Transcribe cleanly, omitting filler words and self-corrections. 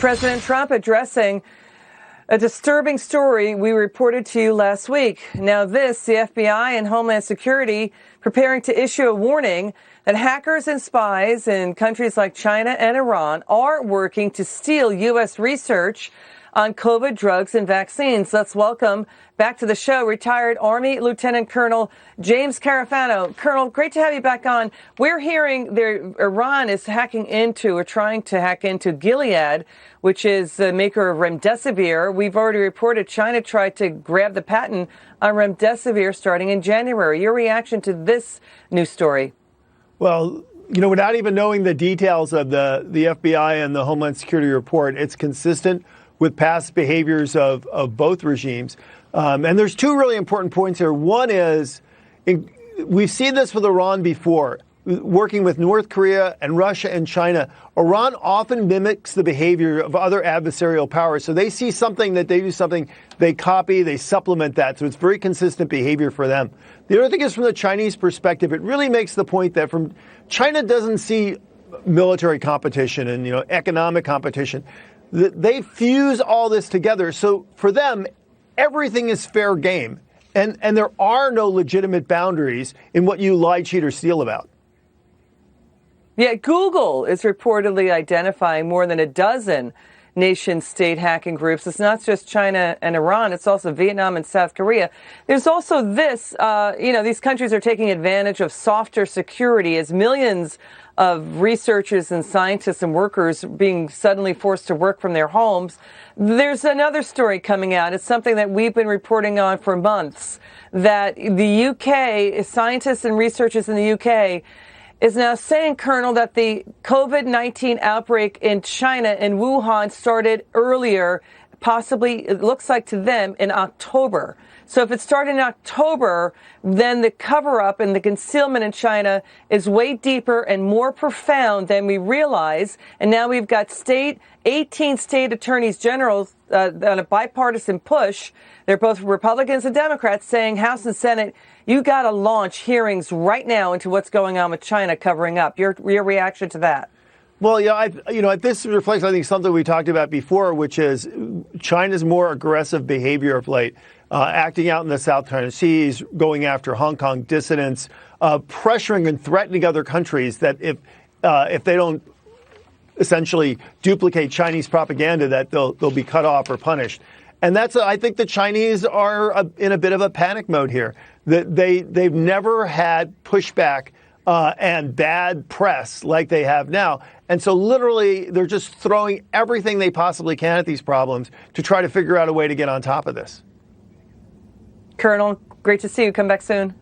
President Trump addressing a disturbing story we reported to you last week. Now this, the FBI and Homeland Security preparing to issue a warning that hackers and spies in countries like China and Iran are working to steal U.S. research on COVID drugs and vaccines. Let's welcome back to the show retired Army Lieutenant Colonel James Carafano. Colonel, great to have you back on. We're hearing Iran is hacking into or trying to hack into Gilead, which is the maker of remdesivir. We've already reported China tried to grab the patent on remdesivir starting in January. Your reaction to this news story? Well, without even knowing the details of the FBI and the Homeland Security report, it's consistent with past behaviors of both regimes. And there's two really important points here. One is, we've seen this with Iran before, working with North Korea and Russia and China. Iran often mimics the behavior of other adversarial powers. So they see something, that they do something, they copy, they supplement that. So it's very consistent behavior for them. The other thing is, from the Chinese perspective, it really makes the point that China doesn't see military competition and economic competition. They fuse all this together. So for them, everything is fair game. And there are no legitimate boundaries in what you lie, cheat, or steal about. Yeah, Google is reportedly identifying more than a dozen nation-state hacking groups. It's not just China and Iran. It's also Vietnam and South Korea. There's also this, these countries are taking advantage of softer security as millions of researchers and scientists and workers being suddenly forced to work from their homes. There's another story coming out. It's something that we've been reporting on for months, that the UK, scientists and researchers in the UK, is now saying, Colonel, that the COVID-19 outbreak in China, in Wuhan, started earlier, possibly, it looks like to them, in October. So if it started in October, then the cover-up and the concealment in China is way deeper and more profound than we realize. And now we've got 18 state attorneys generals on a bipartisan push. They're both Republicans and Democrats saying, House and Senate, you got to launch hearings right now into what's going on with China covering up. Your reaction to that? Well, this reflects, I think, something we talked about before, which is China's more aggressive behavior of late, acting out in the South China Seas, going after Hong Kong dissidents, pressuring and threatening other countries that if they don't essentially duplicate Chinese propaganda, that they'll be cut off or punished. And I think the Chinese are in a bit of a panic mode here. That they've never had pushback and bad press like they have now. And so literally they're just throwing everything they possibly can at these problems to try to figure out a way to get on top of this. Colonel, great to see you. Come back soon.